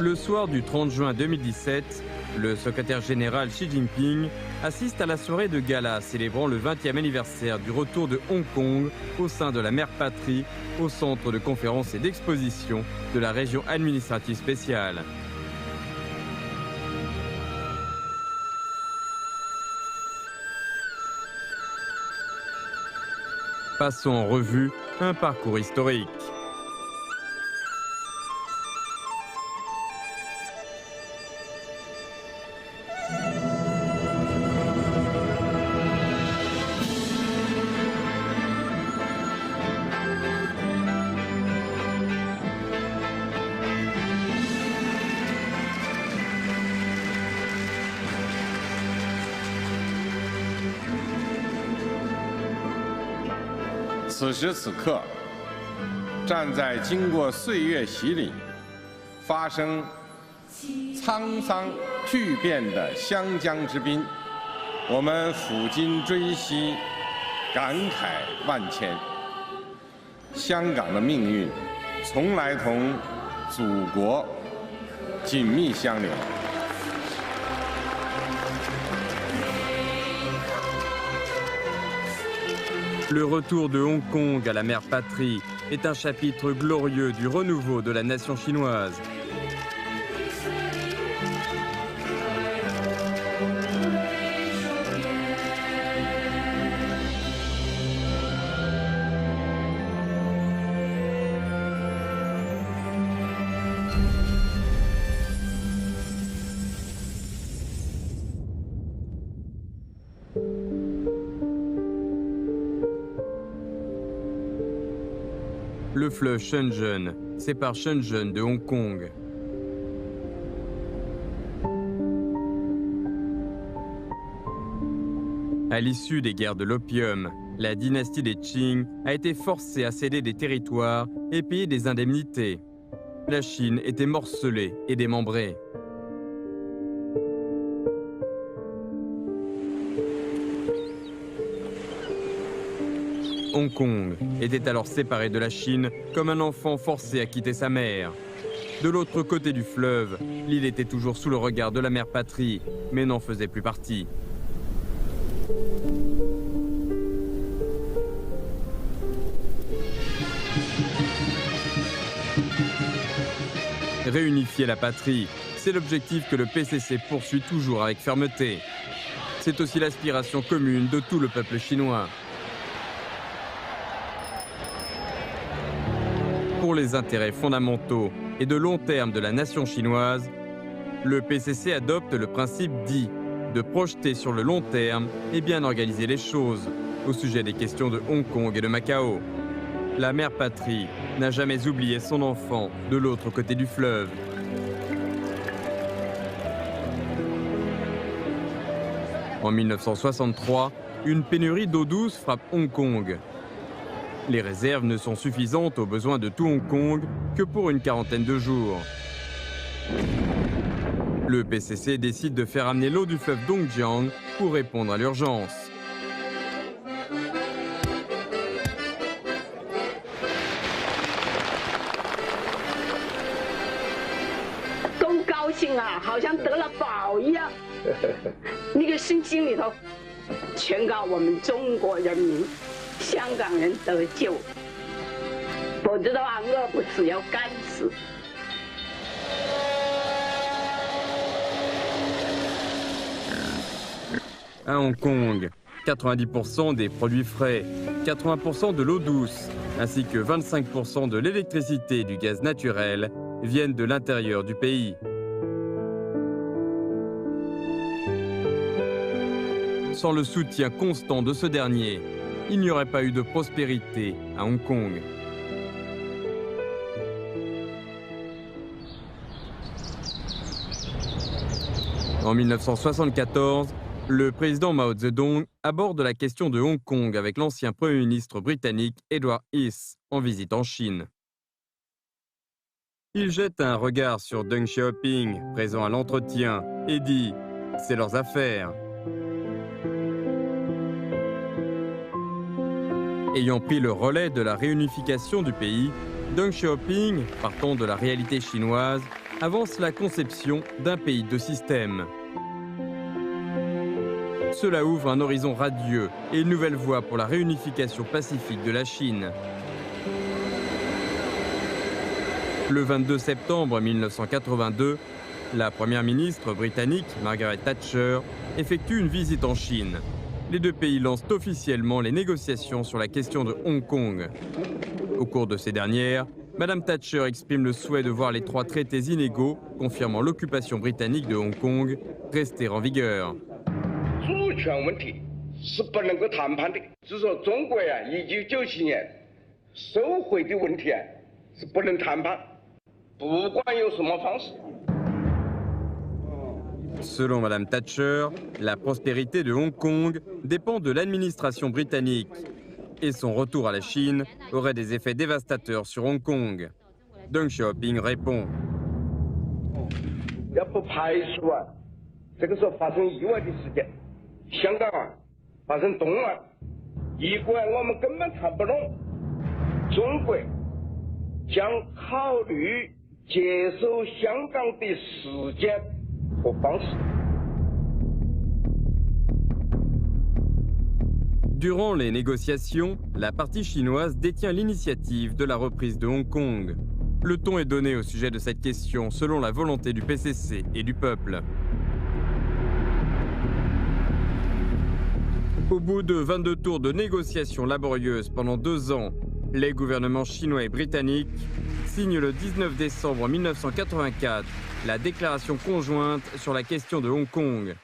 Le soir du 30 juin 2017, le secrétaire général Xi Jinping assiste à la soirée de gala célébrant le 20e anniversaire du retour de Hong Kong au sein de la mère patrie, au centre de conférences et d'exposition de la région administrative spéciale. Passons en revue un parcours historique.此时此刻，站在经过岁月洗礼、发生沧桑巨变的湘江之滨，我们抚今追昔，感慨万千。香港的命运从来同祖国紧密相连。Le retour de Hong Kong à la mère patrie est un chapitre glorieux du renouveau de la nation chinoise. Le fleuve Shenzhen sépare Shenzhen de Hong Kong. À l'issue des guerres de l'opium, la dynastie des Qing a été forcée à céder des territoires et payer des indemnités. La Chine était morcelée et démembrée. Hong Kong était alors séparé de la Chine comme un enfant forcé à quitter sa mère. De l'autre côté du fleuve, l'île était toujours sous le regard de la mère patrie, mais n'en faisait plus partie. Réunifier la patrie, c'est l'objectif que le PCC poursuit toujours avec fermeté. C'est aussi l'aspiration commune de tout le peuple chinois. Pour les intérêts fondamentaux et de long terme de la nation chinoise, le PCC adopte le principe dit de projeter sur le long terme et bien organiser les choses au sujet des questions de Hong Kong et de Macao. La mère patrie n'a jamais oublié son enfant de l'autre côté du fleuve. En 1963, une pénurie d'eau douce frappe Hong Kong. Les réserves ne sont suffisantes aux besoins de tout Hong Kong que pour une quarantaine de jours. Le PCC décide de faire amener l'eau du fleuve Dongjiang pour répondre à l'urgence. À Hong Kong, 90% des produits frais, 80% de l'eau douce, ainsi que 25% de l'électricité et du gaz naturel viennent de l'intérieur du pays. Sans le soutien constant de ce dernier, il n'y aurait pas eu de prospérité à Hong Kong. En 1974, le président Mao Zedong aborde la question de Hong Kong avec l'ancien Premier ministre britannique Edward Heath en visite en Chine. Il jette un regard sur Deng Xiaoping, présent à l'entretien, et dit « C'est leurs affaires ». Ayant pris le relais de la réunification du pays, Deng Xiaoping, partant de la réalité chinoise, avance la conception d'un pays de système. Cela ouvre un horizon radieux et une nouvelle voie pour la réunification pacifique de la Chine. Le 22 septembre 1982, la première ministre britannique, Margaret Thatcher, effectue une visite en Chine. Les deux pays lancent officiellement les négociations sur la question de Hong Kong. Au cours de ces dernières, Madame Thatcher exprime le souhait de voir les 3 traités inégaux confirmant l'occupation britannique de Hong Kong rester en vigueur. Selon Madame Thatcher, la prospérité de Hong Kong dépend de l'administration britannique et son retour à la Chine aurait des effets dévastateurs sur Hong Kong. Deng Xiaoping répond. Durant les négociations, la partie chinoise détient l'initiative de la reprise de Hong Kong. Le ton est donné au sujet de cette question selon la volonté du PCC et du peuple. Au bout de 22 tours de négociations laborieuses pendant 2 ans, les gouvernements chinois et britanniques signent le 19 décembre 1984 la déclaration conjointe sur la question de Hong Kong.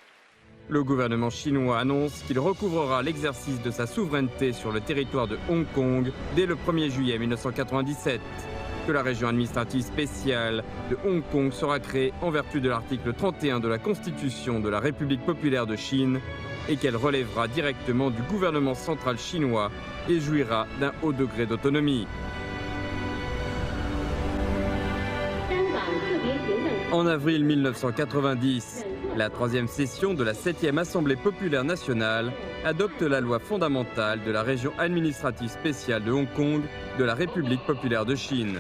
Le gouvernement chinois annonce qu'il recouvrera l'exercice de sa souveraineté sur le territoire de Hong Kong dès le 1er juillet 1997, que la région administrative spéciale de Hong Kong sera créée en vertu de l'article 31 de la Constitution de la République populaire de Chine et qu'elle relèvera directement du gouvernement central chinois et jouira d'un haut degré d'autonomie. En avril 1990, la 3e session de la 7e Assemblée populaire nationale adopte la loi fondamentale de la région administrative spéciale de Hong Kong de la République populaire de Chine,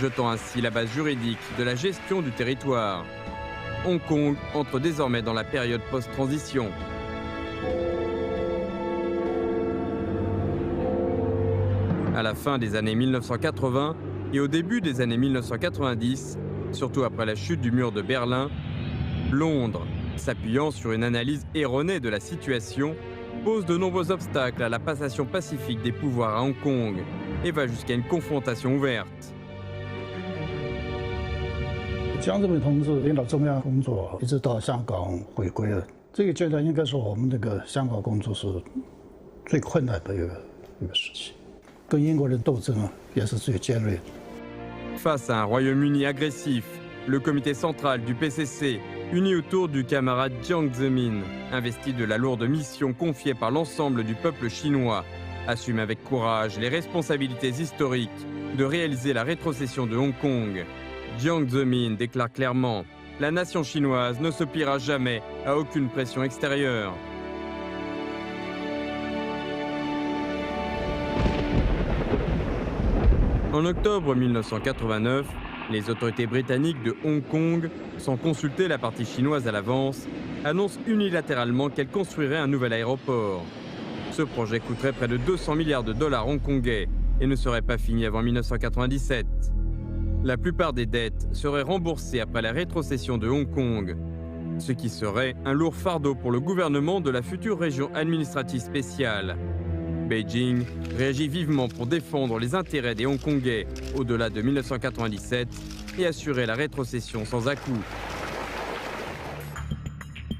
jetant ainsi la base juridique de la gestion du territoire. Hong Kong entre désormais dans la période post-transition. À la fin des années 1980 et au début des années 1990, surtout après la chute du mur de Berlin, Londres, s'appuyant sur une analyse erronée de la situation, pose de nombreux obstacles à la passation pacifique des pouvoirs à Hong Kong et va jusqu'à une confrontation ouverte. 江泽民同志领导中央工作，一直到香港回归了。这个阶段应该说我们这个香港工作是最困难的一个时期，跟英国人斗争也是最尖锐的。 Face à un Royaume-Uni agressif, le comité central du PCC, uni autour du camarade Jiang Zemin, investi de la lourde mission confiée par l'ensemble du peuple chinois, assume avec courage les responsabilités historiques de réaliser la rétrocession de Hong Kong. Jiang Zemin déclare clairement « La nation chinoise ne se pliera jamais à aucune pression extérieure ». En octobre 1989, les autorités britanniques de Hong Kong, sans consulter la partie chinoise à l'avance, annoncent unilatéralement qu'elles construiraient un nouvel aéroport. Ce projet coûterait près de 200 milliards de dollars hongkongais et ne serait pas fini avant 1997. La plupart des dettes seraient remboursées après la rétrocession de Hong Kong, ce qui serait un lourd fardeau pour le gouvernement de la future région administrative spéciale. Beijing réagit vivement pour défendre les intérêts des Hongkongais au-delà de 1997 et assurer la rétrocession sans à-coups.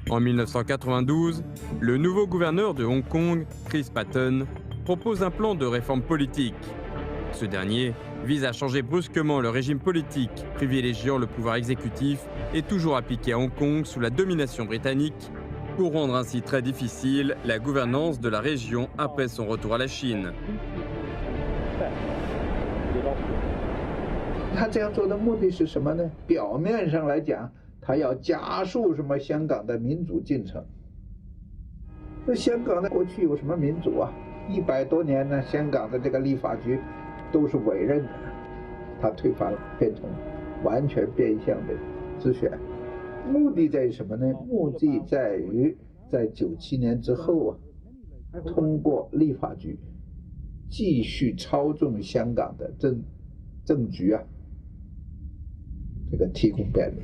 En 1992, le nouveau gouverneur de Hong Kong, Chris Patten, propose un plan de réforme politique. Ce dernier vise à changer brusquement le régime politique, privilégiant le pouvoir exécutif et toujours appliqué à Hong Kong sous la domination britannique, pour rendre ainsi très difficile la gouvernance de la région après son retour à la Chine. 他这样做的目的是什么呢？表面上来讲，他要加速什么香港的民主进程。那香港的过去有什么民主啊？100多年呢，香港的这个立法局都是委任的，他推翻了，变成完全变相的之选。目的在于什么呢？目的在于在97年之后啊，通过立法局继续操纵香港的政局啊，这个提供便利。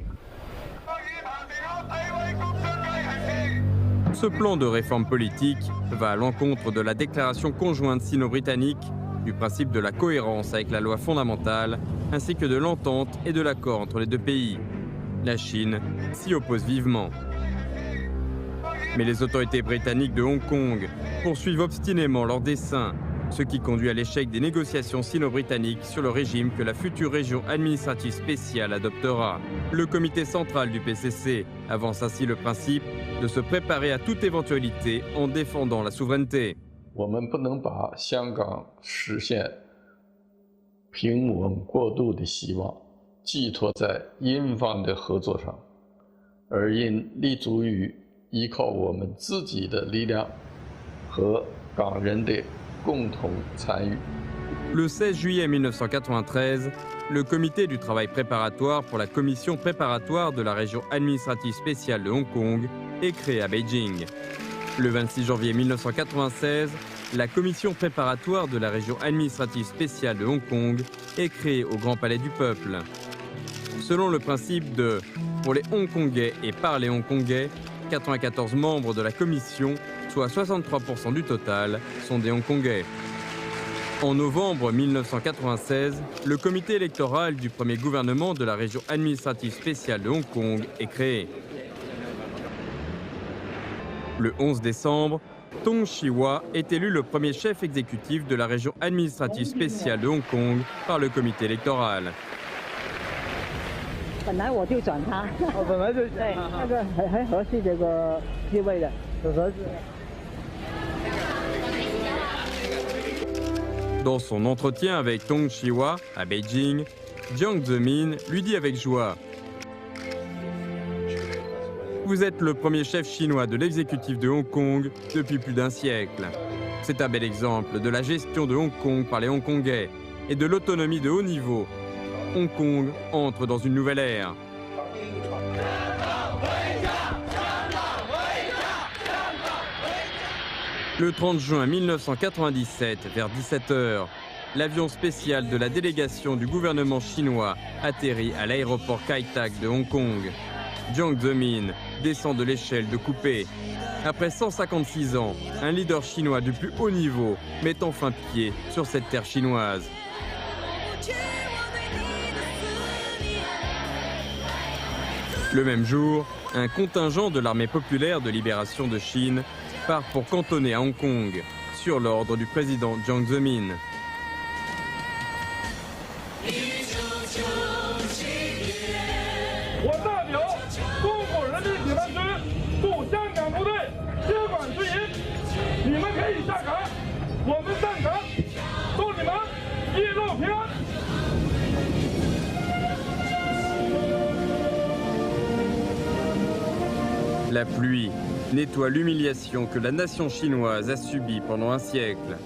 Ce plan de réforme politique va à l'encontre de la déclaration conjointe sino-britannique, du principe de la cohérence avec la loi fondamentale, ainsi que de l'entente et de l'accord entre les deux pays. La Chine s'y oppose vivement. Mais les autorités britanniques de Hong Kong poursuivent obstinément leur dessein, ce qui conduit à l'échec des négociations sino-britanniques sur le régime que la future région administrative spéciale adoptera. Le comité central du PCC avance ainsi le principe de se préparer à toute éventualité en défendant la souveraineté. 我们不能把香港实现平稳过渡的希望寄托在英方的合作上，而应立足于依靠我们自己的力量和港人的共同参与。 Le 16 juillet 1993, le comité du travail préparatoire pour la commission préparatoire de la région administrative spéciale de Hong Kong est créé à Beijing. Le 26 janvier 1996, la commission préparatoire de la région administrative spéciale de Hong Kong est créée au Grand Palais du Peuple. Selon le principe de « pour les Hongkongais et par les Hongkongais », 94 membres de la commission, soit 63% du total, sont des Hongkongais. En novembre 1996, le comité électoral du premier gouvernement de la région administrative spéciale de Hong Kong est créé. Le 11 décembre, Tong Chee-hwa est élu le premier chef exécutif de la région administrative spéciale de Hong Kong par le comité électoral. 本来我就转他，我本来就对那个很合适这个地位的，很合适。 Dans son entretien avec Tong Chee-hwa à Beijing, Jiang Zemin lui dit avec joie: « Vous êtes le premier chef chinois de l'exécutif de Hong Kong depuis plus d'un siècle. C'est un bel exemple de la gestion de Hong Kong par les Hongkongais et de l'autonomie de haut niveau. Hong Kong entre dans une nouvelle ère. » Le 30 juin 1997, vers 17h, l'avion spécial de la délégation du gouvernement chinois atterrit à l'aéroport Kai Tak de Hong Kong. Jiang Zemin descend de l'échelle de coupé. Après 156 ans, un leader chinois du plus haut niveau met enfin pied sur cette terre chinoise. Le même jour, un contingent de l'armée populaire de libération de Chine part pour cantonner à Hong Kong, sur l'ordre du président Jiang Zemin. La pluie nettoie l'humiliation que la nation chinoise a subie pendant un siècle.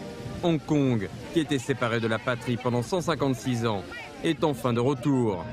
Hong Kong, qui était séparé de la patrie pendant 156 ans, est enfin de retour.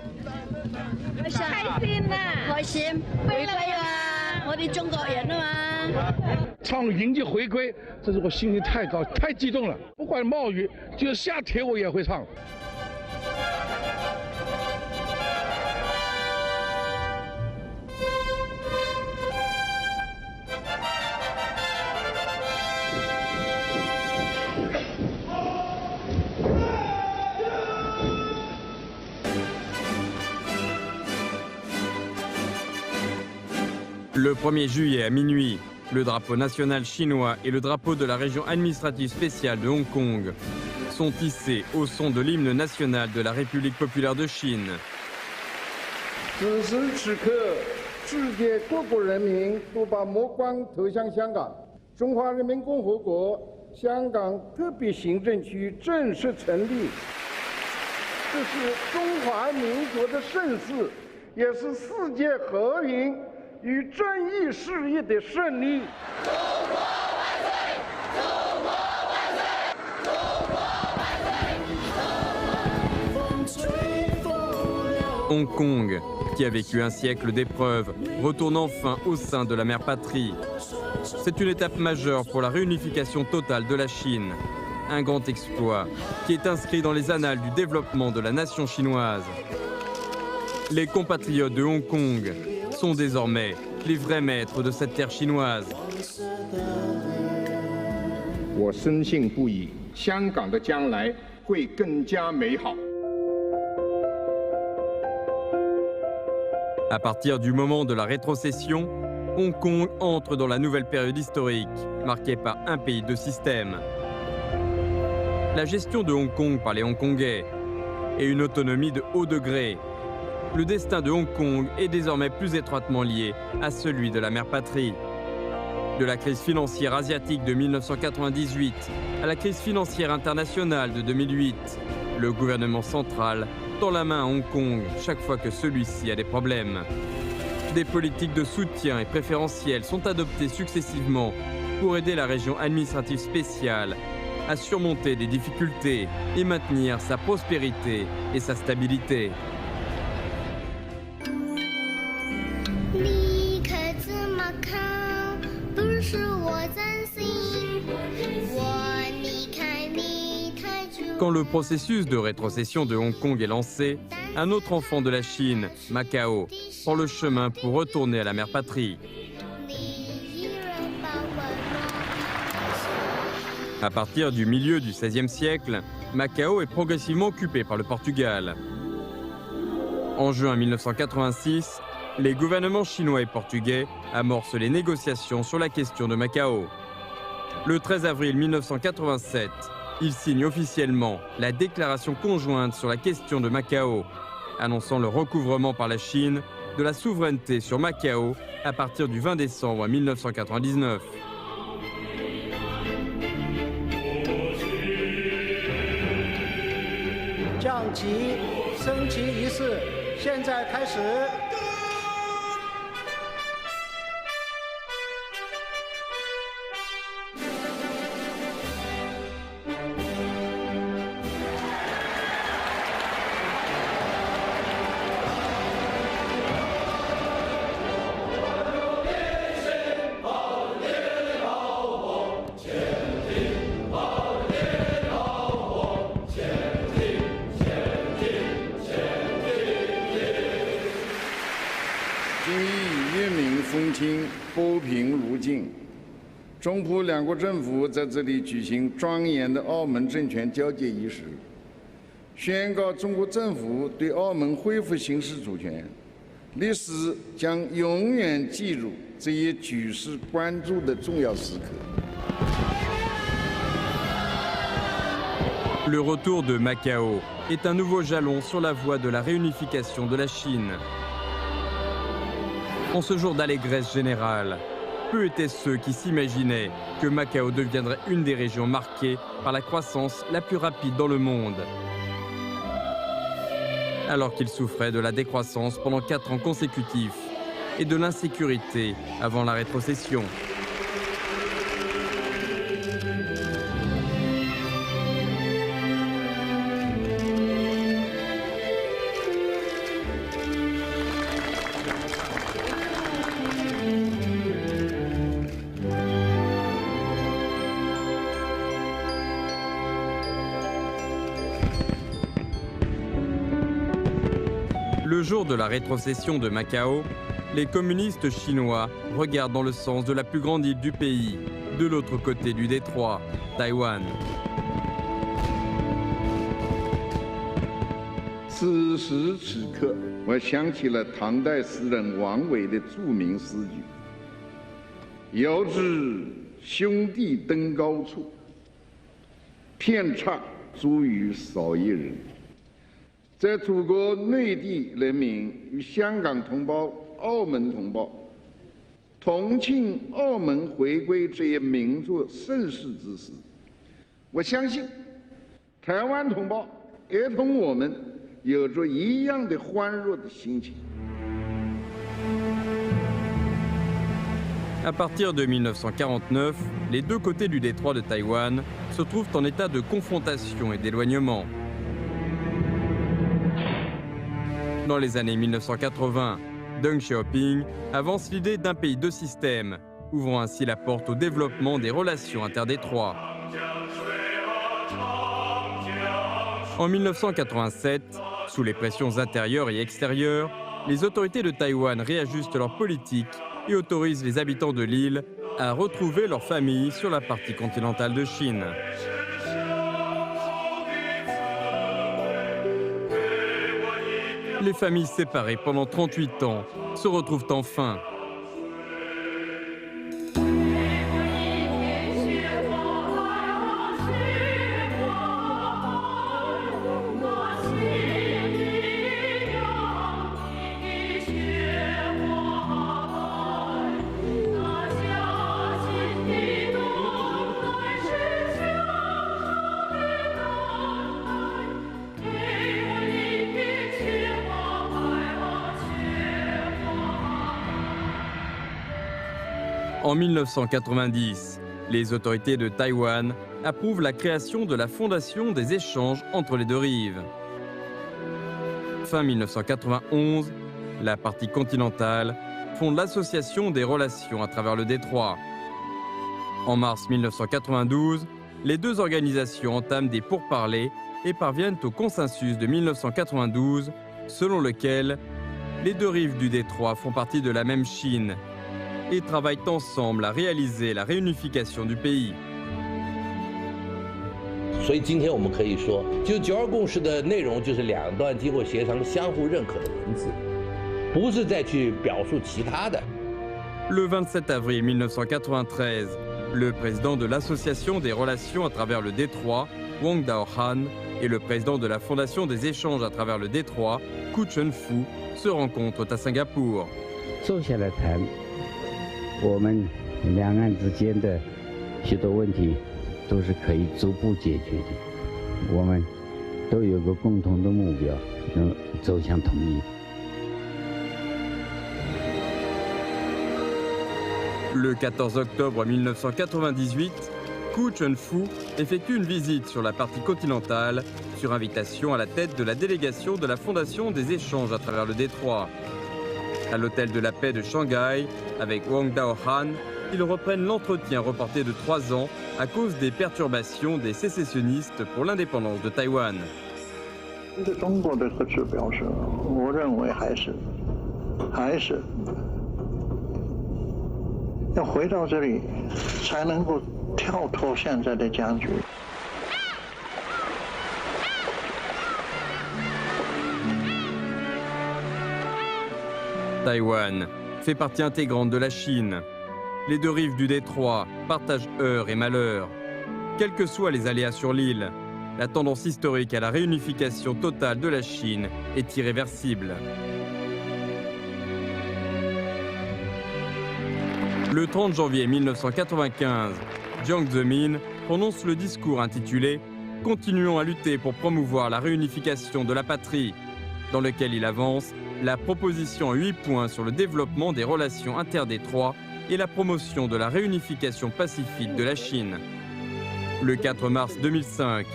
Le 1er juillet à minuit, le drapeau national chinois et le drapeau de la région administrative spéciale de Hong Kong sont hissés au son de l'hymne national de la République populaire de Chine. 此时此刻，世界各国人民都把目光投向香港。中华人民共和国香港特别行政区正式成立，这是中华民族的盛世，也是世界和平与正义事业的胜利。中国万岁！中国万岁！中国万岁！ Hong Kong, qui a vécu un siècle d'épreuves, retourne enfin au sein de la mère patrie. C'est une étape majeure pour la réunification totale de la Chine. Un grand exploit qui est inscrit dans les annales du développement de la nation chinoise. Les compatriotes de Hong Kong sont désormais les vrais maîtres de cette terre chinoise. 我深信不疑，香港的将来会更加美好。 À partir du moment de la rétrocession, Hong Kong entre dans la nouvelle période historique, marquée par un pays de système. La gestion de Hong Kong par les Hongkongais et une autonomie de haut degré. Le destin de Hong Kong est désormais plus étroitement lié à celui de la mère patrie. De la crise financière asiatique de 1998 à la crise financière internationale de 2008, le gouvernement central tend la main à Hong Kong chaque fois que celui-ci a des problèmes. Des politiques de soutien et préférentielles sont adoptées successivement pour aider la région administrative spéciale à surmonter des difficultés et maintenir sa prospérité et sa stabilité. Quand le processus de rétrocession de Hong Kong est lancé, un autre enfant de la Chine, Macao, prend le chemin pour retourner à la mère patrie. À partir du milieu du XVIe siècle, Macao est progressivement occupé par le Portugal. En juin 1986, les gouvernements chinois et portugais amorcent les négociations sur la question de Macao. Le 13 avril 1987, ils signent officiellement la déclaration conjointe sur la question de Macao, annonçant le recouvrement par la Chine de la souveraineté sur Macao à partir du 20 décembre 1999.波平如镜，中葡两国政府在这里举行庄严的澳门政权交接仪式，宣告中国政府对澳门恢复行使主权。历史将永远记住这一举世关注的重要时刻。Le retour de Macao est un nouveau jalon sur la voie de la réunification de la Chine. En ce jour d'allégresse générale, peu étaient ceux qui s'imaginaient que Macao deviendrait une des régions marquées par la croissance la plus rapide dans le monde. Alors qu'il souffrait de la décroissance pendant 4 ans consécutifs et de l'insécurité avant la rétrocession. Le jour de la rétrocession de Macao, les communistes chinois regardent dans le sens de la plus grande île du pays, de l'autre côté du détroit, Taïwan. 此时此刻，我想起了唐代诗人王维的著名诗句：“遥知兄弟登高处，片差茱萸少一人。”在祖国内地人民与香港同胞、澳门同胞同庆澳门回归这一名作盛世之时，我相信台湾同胞也同我们有着一样的欢乐的心情。 À partir de 1949, les deux côtés du détroit de Taïwan se trouvent en état de confrontation et d'éloignement. Dans les années 1980, Deng Xiaoping avance l'idée d'un pays deux systèmes, ouvrant ainsi la porte au développement des relations interdétroits. En 1987, sous les pressions intérieures et extérieures, les autorités de Taïwan réajustent leur politique et autorisent les habitants de l'île à retrouver leur famille sur la partie continentale de Chine. Les familles séparées pendant 38 ans se retrouvent enfin. En 1990, les autorités de Taïwan approuvent la création de la Fondation des échanges entre les deux rives. Fin 1991, la partie continentale fonde l'Association des relations à travers le détroit. En mars 1992, les deux organisations entament des pourparlers et parviennent au consensus de 1992, selon lequel les deux rives du détroit font partie de la même Chine et travaillent ensemble à réaliser la réunification du pays. 所以今天我们可以说，就9·2共识的内容就是两段经过协商、相互认可的文字，不是再去表述其他的。Le 27 avril 1993, le président de l'Association des relations à travers le détroit, Wang Daohan, et le président de la Fondation des échanges à travers le détroit, Ku Chunfu, se rencontrent à Singapour. 坐下来谈。 我们两岸之间的许多问题都是可以逐步解决的，我们都有个共同的目标，能走向统一。Le 14 octobre 1998, Ku Chunfu effectue une visite sur la partie continentale sur invitation à la tête de la délégation de la Fondation des échanges à travers le détroit. À l'hôtel de la paix de Shanghai, avec Wang Daohan, ils reprennent l'entretien reporté de 3 ans à cause des perturbations des sécessionnistes pour l'indépendance de Taïwan. 中国的这个指标是，我认为还是要回到这里，才能够跳脱现在的僵局。 Taïwan fait partie intégrante de la Chine. Les deux rives du détroit partagent heurts et malheurs. Quels que soient les aléas sur l'île, la tendance historique à la réunification totale de la Chine est irréversible. Le 30 janvier 1995, Jiang Zemin prononce le discours intitulé « Continuons à lutter pour promouvoir la réunification de la patrie », dans lequel il avance la proposition en 8 points sur le développement des relations interdétroits et la promotion de la réunification pacifique de la Chine. Le 4 mars 2005,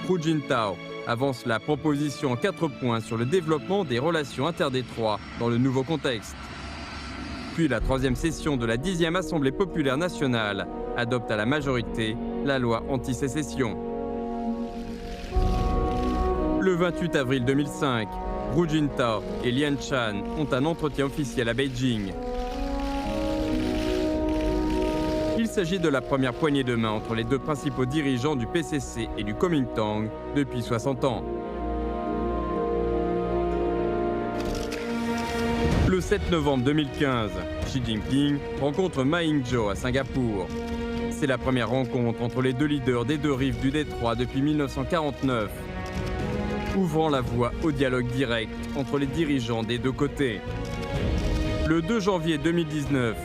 Hu Jintao avance la proposition en 4 points sur le développement des relations interdétroits dans le nouveau contexte. Puis la 3e session de la 10e Assemblée populaire nationale adopte à la majorité la loi anti-sécession. Le 28 avril 2005, Hu Jintao et Lian Chan ont un entretien officiel à Beijing. Il s'agit de la première poignée de main entre les deux principaux dirigeants du PCC et du Kuomintang depuis 60 ans. Le 7 novembre 2015, Xi Jinping rencontre Ma Ying-jeou à Singapour. C'est la première rencontre entre les deux leaders des deux rives du détroit depuis 1949. Ouvrant la voie au dialogue direct entre les dirigeants des deux côtés. Le 2 janvier 2019,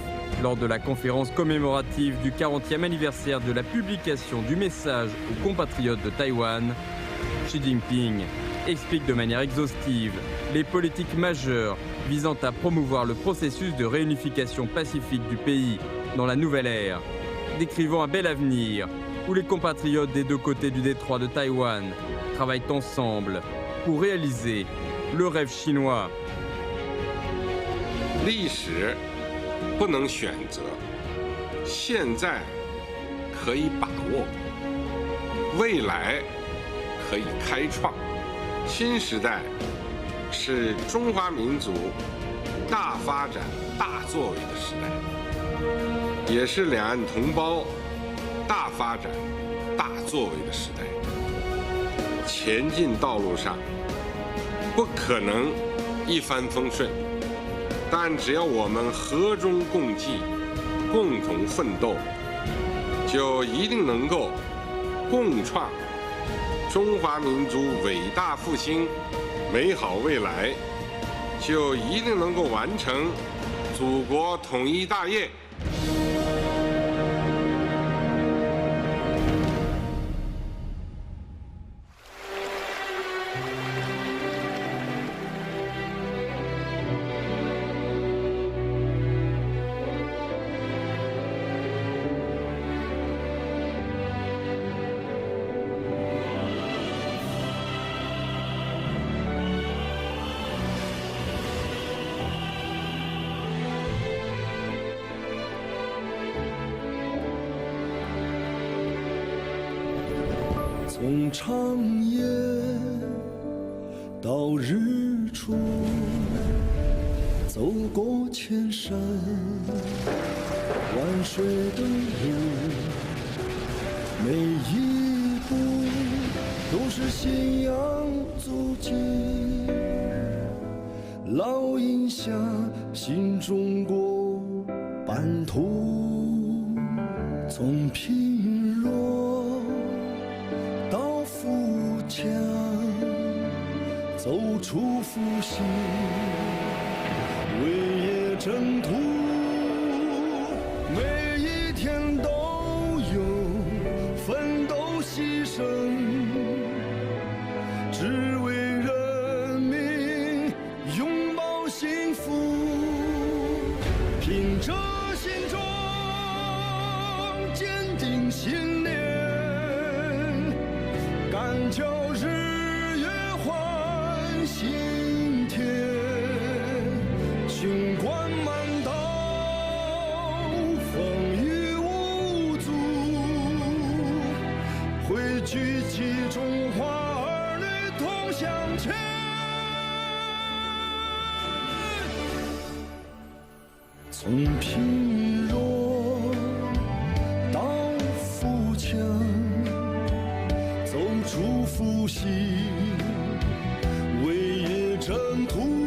lors de la conférence commémorative du 40e anniversaire de la publication du message aux compatriotes de Taïwan, Xi Jinping explique de manière exhaustive les politiques majeures visant à promouvoir le processus de réunification pacifique du pays dans la nouvelle ère, décrivant un bel avenir où les compatriotes des deux côtés du détroit de Taïwan travaillent ensemble pour réaliser le rêve chinois. 历史不能选择，现在可以把握，未来可以开创。新时代是中华民族大发展、大作为的时代，也是两岸同胞大发展、大作为的时代。前进道路上不可能一帆风顺，但只要我们和衷共济、共同奋斗，就一定能够共创中华民族伟大复兴、美好未来，就一定能够完成祖国统一大业。从长夜到日出，走过千山万水的路，每一步都是信仰足迹，烙印下新中国版图。从贫弱到富强，走出复兴，为业征途，每一天都有奋斗牺牲，只为人民拥抱幸福，凭着心中坚定信念，干叫日月换新天，军官满道，风雨无阻，汇聚起中华儿女同向前。从贫弱到富强，走出复兴，为业征途。